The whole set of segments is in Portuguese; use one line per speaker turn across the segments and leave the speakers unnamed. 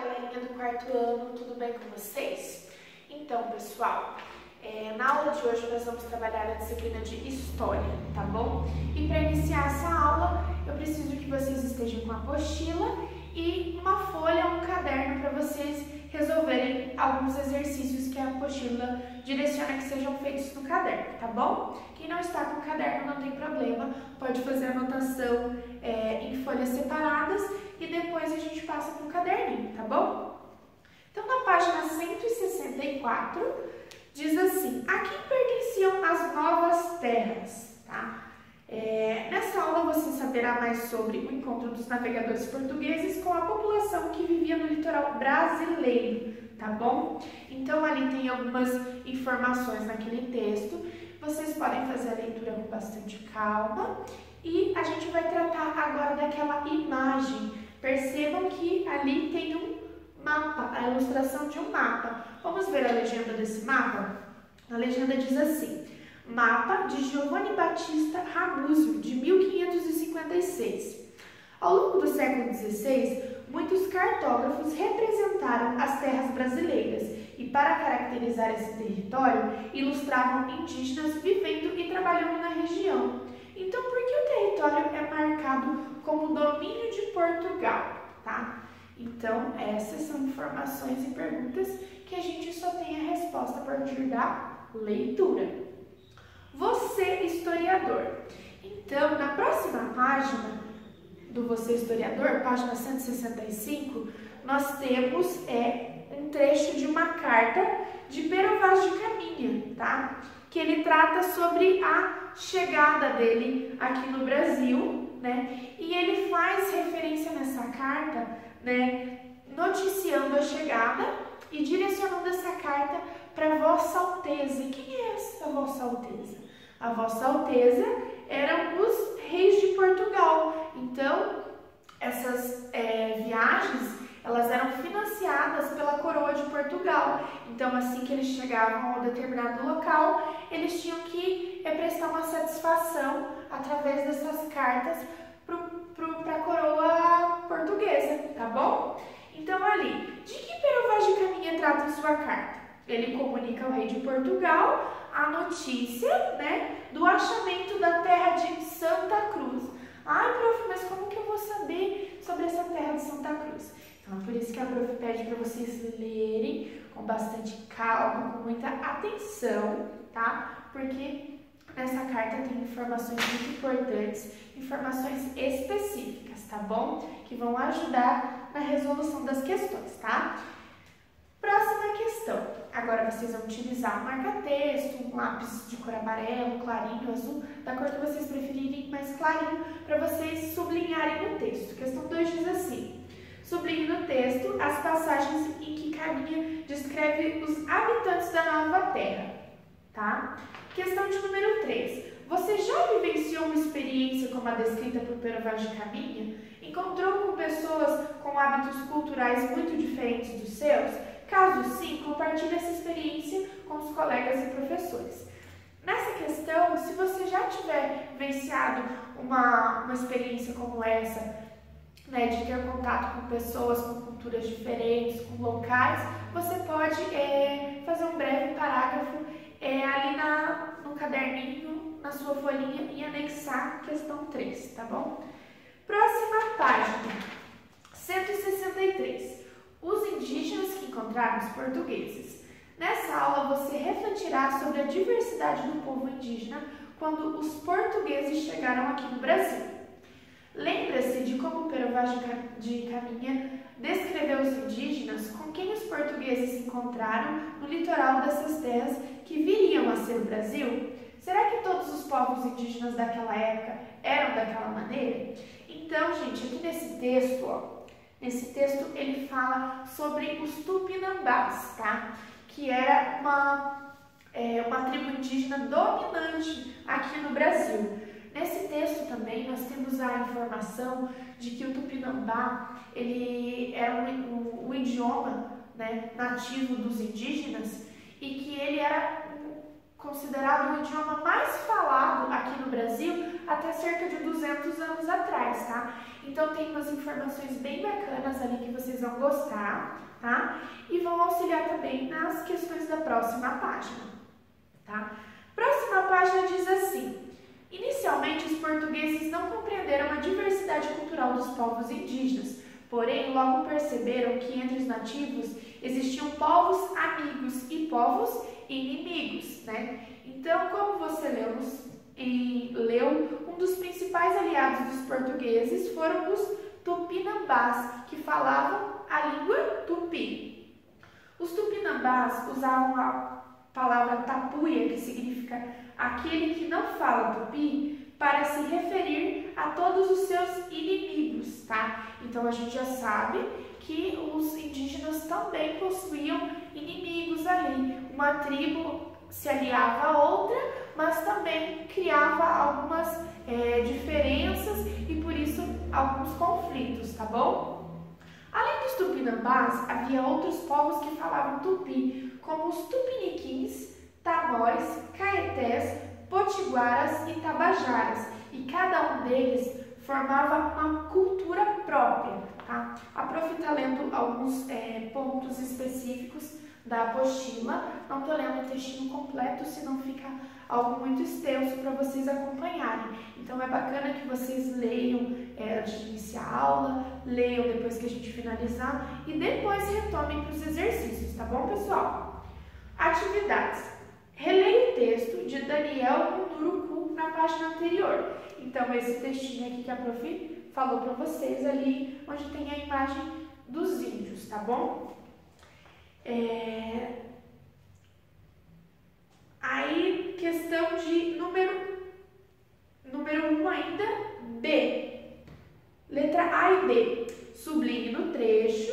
galerinha do quarto ano, tudo bem com vocês? Então, pessoal, na aula de hoje nós vamos trabalhar a disciplina de História, tá bom? E para iniciar essa aula, eu preciso que vocês estejam com a apostila e uma folha ou um caderno para vocês resolverem alguns exercícios que a apostila direciona que sejam feitos no caderno, tá bom? Quem não está com o caderno não tem problema, pode fazer a anotação em folhas separadas e depois a gente passa para o caderninho, tá bom? Então, na página 164, diz assim: a quem pertenciam as novas terras, tá? Nessa aula você saberá mais sobre o encontro dos navegadores portugueses com a população que vivia no litoral brasileiro, tá bom? Então ali tem algumas informações naquele texto, vocês podem fazer a leitura com bastante calma e a gente vai tratar agora daquela imagem. Percebam que ali tem um mapa, a ilustração de um mapa. Vamos ver a legenda desse mapa? A legenda diz assim: Mapa de Giovanni Battista Ramusio, de 1556. Ao longo do século XVI, muitos cartógrafos representaram as terras brasileiras e, para caracterizar esse território, ilustravam indígenas vivendo e trabalhando na região. Então, por que o território é marcado como domínio de Portugal, tá? Então, essas são informações e perguntas que a gente só tem a resposta a partir da leitura. Você, historiador. Então, na próxima página do Você, historiador, página 165, nós temos um trecho de uma carta de Pero Vaz de Caminha, tá? Que ele trata sobre a chegada dele aqui no Brasil, né? E ele faz referência nessa carta, né, noticiando a chegada e direcionando essa carta para Vossa Alteza. E quem é essa Vossa Alteza? A Vossa Alteza eram os reis de Portugal. Então, essas viagens, elas eram financiadas pela coroa de Portugal. Então, assim que eles chegavam a um determinado local, eles tinham que prestar uma satisfação através dessas cartas para a coroa portuguesa, tá bom? Então, ali, de que Pero Vaz de Caminha trata em sua carta? Ele comunica ao rei de Portugal a notícia, né, do achamento da terra de Santa Cruz. Ai, prof, mas como que eu vou saber sobre essa terra de Santa Cruz? Então, é por isso que a prof pede para vocês lerem com bastante calma, com muita atenção, tá? Porque nessa carta tem informações muito importantes, informações específicas, tá bom? Que vão ajudar na resolução das questões, tá? Próxima questão. Agora vocês vão utilizar um marca-texto, um lápis de cor amarelo, clarinho, azul, da cor que vocês preferirem, mais clarinho, para vocês sublinharem no texto. Questão 2 diz assim: sublinhe no texto as passagens em que Caminha descreve os habitantes da nova terra, tá? Questão de número 3. Você já vivenciou uma experiência como a descrita por Pero Vaz de Caminha? Encontrou com pessoas com hábitos culturais muito diferentes dos seus? Caso sim, compartilhe essa experiência com os colegas e professores. Nessa questão, se você já tiver vivenciado uma experiência como essa, né, de ter contato com pessoas com culturas diferentes, com locais, você pode fazer um breve parágrafo ali no caderninho, na sua folhinha, e anexar a questão 3, tá bom? Próxima página, 163. Os indígenas que encontraram os portugueses. Nessa aula você refletirá sobre a diversidade do povo indígena quando os portugueses chegaram aqui no Brasil. Lembra-se de como Pero Vaz de Caminha descreveu os indígenas com quem os portugueses se encontraram no litoral dessas terras que viriam a ser o Brasil? Será que todos os povos indígenas daquela época eram daquela maneira? Então, gente, aqui nesse texto, ó, nesse texto ele fala sobre os Tupinambás, tá? Que era uma tribo indígena dominante aqui no Brasil. Nesse texto também nós temos a informação de que o Tupinambá, ele era o idioma, né, nativo dos indígenas e que ele era considerado o idioma mais falado aqui no Brasil até cerca de 200 anos atrás, tá? Então tem umas informações bem bacanas ali que vocês vão gostar, tá? E vão auxiliar também nas questões da próxima página, tá? Próxima página diz assim: inicialmente os portugueses não compreenderam a diversidade cultural dos povos indígenas, porém logo perceberam que entre os nativos existiam povos amigos e povos inimigos, né? Então, como você leu, um dos principais aliados dos portugueses foram os tupinambás, que falavam a língua tupi. Os tupinambás usavam a palavra tapuia, que significa aquele que não fala tupi, para se referir a todos os seus inimigos, tá? Então a gente já sabe que os indígenas também possuíam inimigos ali. Uma tribo se aliava a outra, mas também criava algumas diferenças e por isso alguns conflitos, tá bom? Além dos tupinambás, havia outros povos que falavam tupi, como os tupiniquins, tamóis, caetés, potiguaras e tabajaras, e cada um deles formava uma cultura própria, tá? A prof está lendo alguns pontos específicos da apostila, não estou lendo o textinho completo, senão fica algo muito extenso para vocês acompanharem. Então é bacana que vocês leiam antes de iniciar a aula, leiam depois que a gente finalizar e depois retomem para os exercícios, tá bom, pessoal? Atividades. Releia o texto de Daniel Munduruku na página anterior. Então, esse textinho aqui que a prof falou para vocês ali, onde tem a imagem dos índios, tá bom? Aí, questão de número 1 ainda, B. Letra A e B. Sublinhe no trecho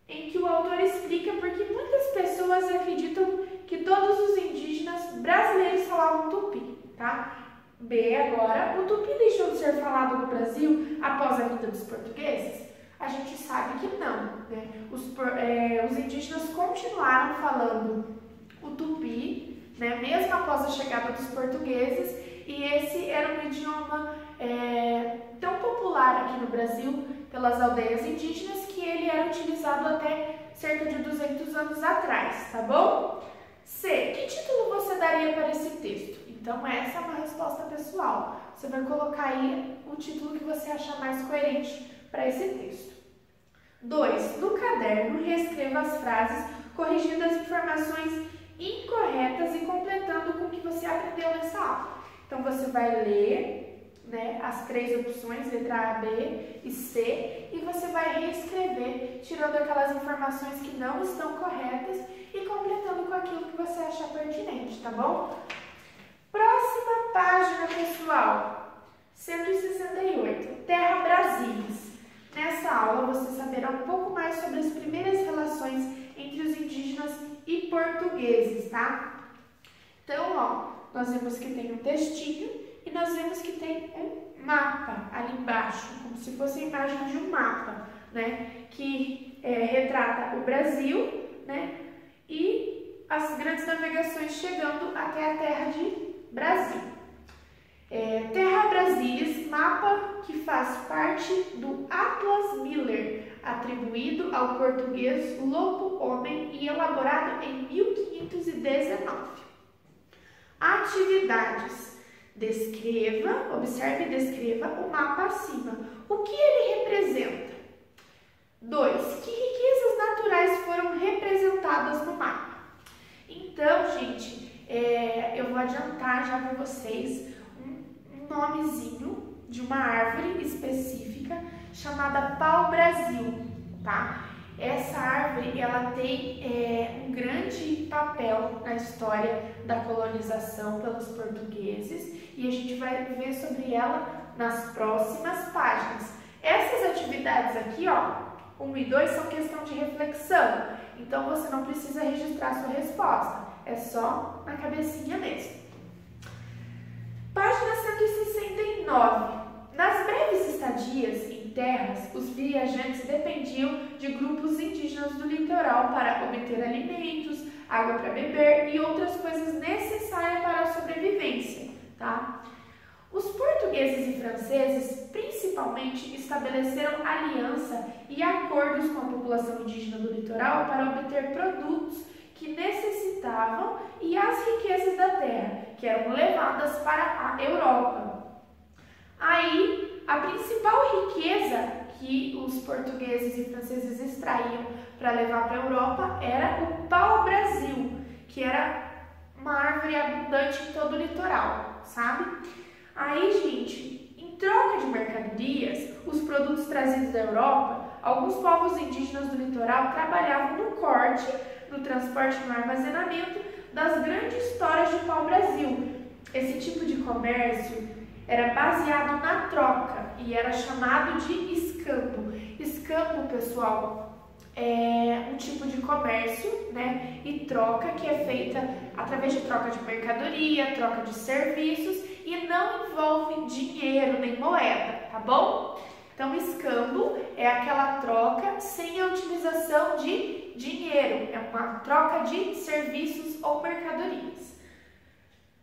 em que o autor explica porque muitas pessoas acreditam que todos os indígenas brasileiros falavam tupi, tá? B agora, o tupi deixou de ser falado no Brasil após a vinda dos portugueses? A gente sabe que não, né? Os indígenas continuaram falando o tupi, né? Mesmo após a chegada dos portugueses, e esse era um idioma tão popular aqui no Brasil pelas aldeias indígenas que ele era utilizado até cerca de 200 anos atrás, tá bom? C. Que título você daria para esse texto? Então, essa é uma resposta pessoal. Você vai colocar aí o título que você achar mais coerente para esse texto. 2. No caderno, reescreva as frases, corrigindo as informações incorretas e completando com o que você aprendeu nessa aula. Então, você vai ler, né, as 3 opções, letra A, B e C, e você vai reescrever, tirando aquelas informações que não estão corretas e completando com aquilo que você achar pertinente, tá bom? Próxima página, pessoal, 168, Terra Brasília. Nessa aula, você saberá um pouco mais sobre as primeiras relações entre os indígenas e portugueses, tá? Então, ó, nós vemos que tem um textinho e nós vemos que tem um mapa ali embaixo, como se fosse a imagem de um mapa, né? Que retrata o Brasil, né? E as grandes navegações chegando até a terra de Brasil. Terra Brasília, mapa que faz parte do Atlas Miller, atribuído ao português Lobo Homem e elaborado em 1519. Atividades. Observe e descreva o mapa acima. O que ele representa? 2. Que riquezas naturais foram representadas no mapa? Então, gente, eu vou adiantar já para vocês um nomezinho de uma árvore específica chamada pau-brasil, tá? Essa árvore, ela tem um grande papel na história da colonização pelos portugueses e a gente vai ver sobre ela nas próximas páginas. Essas atividades aqui, ó, 1 e 2 são questão de reflexão, então você não precisa registrar sua resposta, é só na cabecinha mesmo. Página 169. Nas breves estadias em terras, os viajantes dependiam de grupos indígenas do litoral para obter alimentos, água para beber e outras coisas necessárias para a sobrevivência, tá? Os portugueses e franceses, principalmente, estabeleceram aliança e acordos com a população indígena do litoral para obter produtos que necessitavam e as riquezas da terra, que eram levadas para a Europa. Aí, a principal riqueza que os portugueses e franceses extraíam para levar para a Europa era o pau-brasil, que era uma árvore abundante em todo o litoral, sabe? Aí, gente, em troca de mercadorias, os produtos trazidos da Europa, alguns povos indígenas do litoral trabalhavam no corte, no transporte e no armazenamento das grandes toras de pau-brasil. Esse tipo de comércio era baseado na troca e era chamado de escambo. Escambo, pessoal, é um tipo de comércio, né, e troca que é feita através de troca de mercadoria, troca de serviços e não envolve dinheiro nem moeda, tá bom? Então, escambo é aquela troca sem a utilização de dinheiro, é uma troca de serviços ou mercadorias.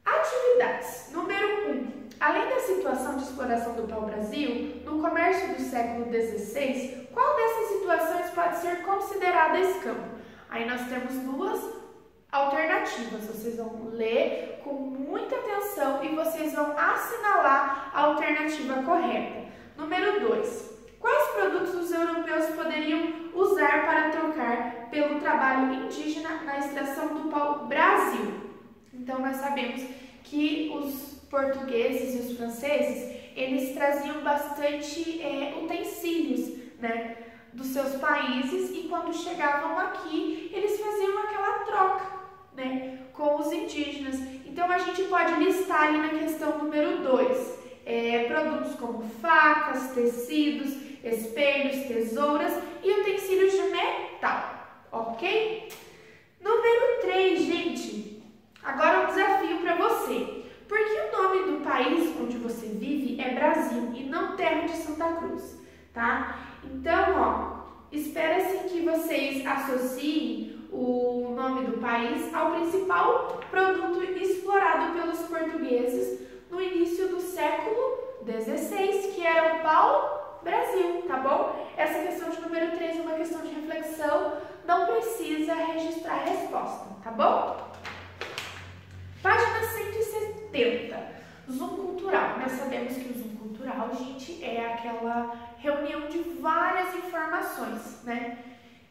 Atividades. Número 1. Além da situação de exploração do pau-brasil, no comércio do século XVI, qual dessas situações pode ser considerada escambo? Aí nós temos duas alternativas, vocês vão ler com muita atenção e vocês vão assinalar a alternativa correta. Número 2. Quais produtos os europeus poderiam usar para trocar pelo trabalho indígena na extração do pau-brasil? Então, nós sabemos que os portugueses e os franceses, eles traziam bastante utensílios, né, dos seus países e quando chegavam aqui, eles faziam aquela troca, né, com os indígenas. Então, a gente pode listar ali na questão número 2, produtos como facas, tecidos, espelhos, tesouras e utensílios de metal, ok? Número 3, gente. Agora um desafio para você. Por que o nome do país onde você vive é Brasil e não Terra de Santa Cruz, tá? Então, ó, espera-se que vocês associem o nome do país ao principal produto explorado pelos portugueses no início do século XVI, que era o pau-brasil, tá bom? Essa questão de número 3 é uma questão de reflexão, não precisa registrar a resposta, tá bom? Página 170, Zoom cultural. Nós sabemos que o Zoom cultural, gente, é aquela reunião de várias informações, né?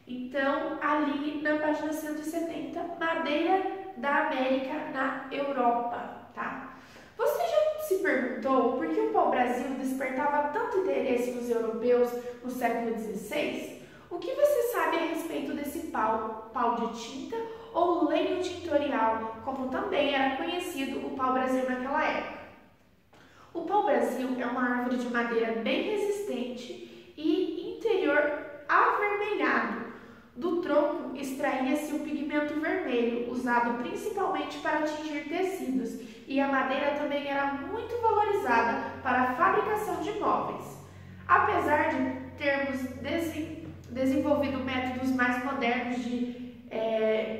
Então, ali na página 170, madeira da América na Europa, tá? Você já se perguntou por que o pau-brasil despertava tanto interesse nos europeus no século XVI? O que você sabe a respeito desse pau? Pau de tinta ou lenho tintorial, como também era conhecido o pau-brasil naquela época? O pau-brasil é uma árvore de madeira bem resistente e interior avermelhado. Do tronco extraía-se o pigmento vermelho, usado principalmente para tingir tecidos, e a madeira também era muito valorizada para a fabricação de móveis. Apesar de termos desenvolvido métodos mais modernos de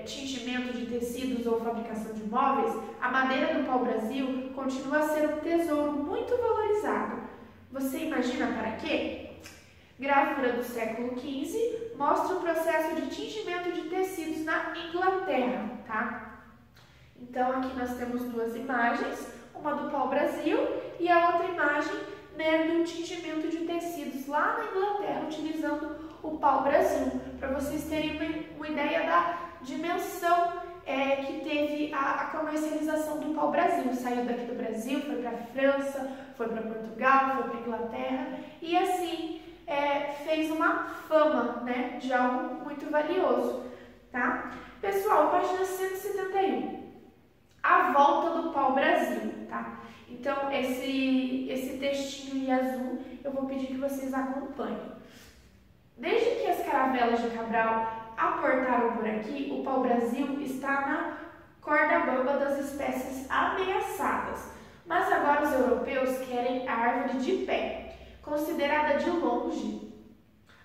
tingimento de tecidos ou fabricação de móveis, a madeira do pau-brasil continua a ser um tesouro muito valorizado. Você imagina para quê? Gravura do século XV mostra o processo de tingimento de tecidos na Inglaterra, tá? Então, aqui nós temos duas imagens, uma do pau-brasil e a outra imagem, né, do tingimento de tecidos lá na Inglaterra, utilizando o pau-brasil, para vocês terem uma ideia da dimensão que teve a comercialização do pau-brasil. Saiu daqui do Brasil, foi para a França, foi para Portugal, foi para a Inglaterra e assim fez uma fama, né, de algo muito valioso, tá? Pessoal, página 171. A volta do pau-brasil, tá? Então, esse textinho em azul, eu vou pedir que vocês acompanhem. Desde que as caravelas de Cabral aportaram por aqui, o pau-brasil está na corda bamba das espécies ameaçadas. Mas agora os europeus querem a árvore de pé, considerada de longe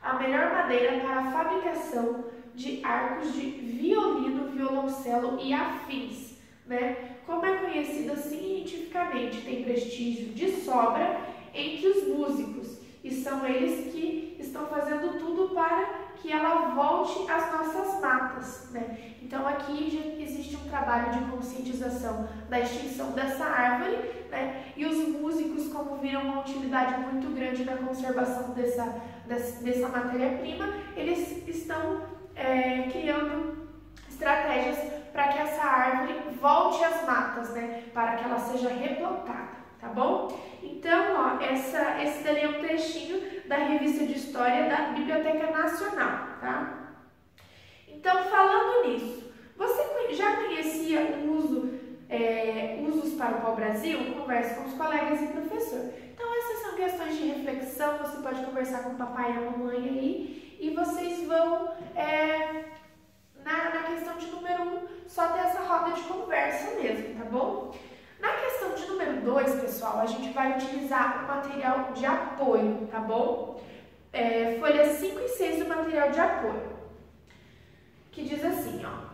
a melhor madeira para a fabricação de arcos de violino, violoncelo e afins, né? como é conhecida cientificamente, tem prestígio de sobra entre os músicos e são eles que estão fazendo tudo para que ela volte às nossas matas, né? Então aqui já existe um trabalho de conscientização da extinção dessa árvore, né? E os músicos, como viram uma utilidade muito grande na conservação dessa matéria-prima, eles estão criando estratégias para que essa árvore volte às matas, né? Para que ela seja replantada, tá bom? Então, ó, esse dali é um trechinho da revista de História da Biblioteca Nacional, tá? Então, falando nisso, você já conhecia o usos para o pau-brasil? Converse com os colegas e professor. Então, essas são questões de reflexão, você pode conversar com o papai e a mamãe aí, e vocês vão, na questão de número 1, só ter essa roda de conversa mesmo, tá bom? Na questão de número 2, pessoal, a gente vai utilizar o material de apoio, tá bom? Folhas 5 e 6 do material de apoio, que diz assim, ó.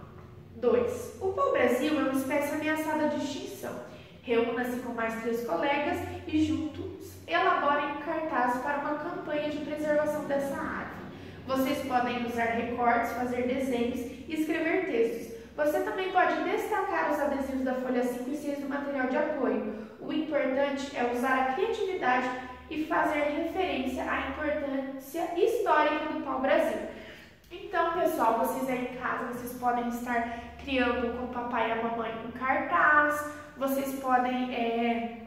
2. O pau-brasil é uma espécie ameaçada de extinção. Reúna-se com mais 3 colegas e juntos elaborem um cartaz para uma campanha de preservação dessa árvore. Vocês podem usar recortes, fazer desenhos e escrever textos. Você também pode destacar os adesivos da folha 5 e 6 do material de apoio. O importante é usar a criatividade e fazer referência à importância histórica do pau-brasil. Então, pessoal, vocês aí em casa, vocês podem estar criando com o papai e a mamãe um cartaz, vocês podem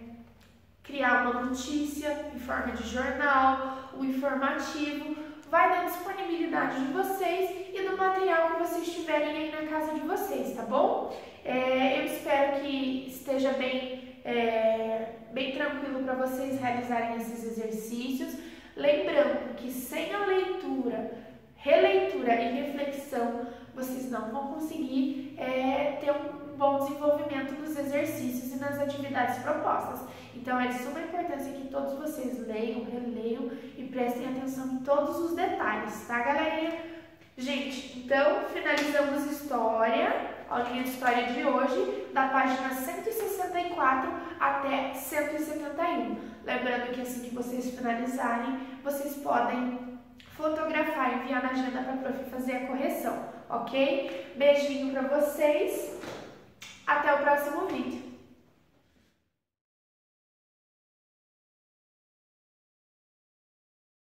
criar uma notícia em forma de jornal, um informativo, vai da disponibilidade de vocês e do material que vocês tiverem aí na casa de vocês, tá bom? Eu espero que esteja bem tranquilo para vocês realizarem esses exercícios. Lembrando que sem a leitura, releitura e reflexão, vocês não vão conseguir ter um bom desenvolvimento nos exercícios e nas atividades propostas. Então, é de suma importância que todos vocês leiam, releiam e prestem atenção em todos os detalhes, tá, galerinha? Gente, então, finalizamos a aulinha de história de hoje, da página 164 até 171. Lembrando que assim que vocês finalizarem, vocês podem fotografar e enviar na agenda para a prof fazer a correção, ok? Beijinho para vocês, até o próximo vídeo.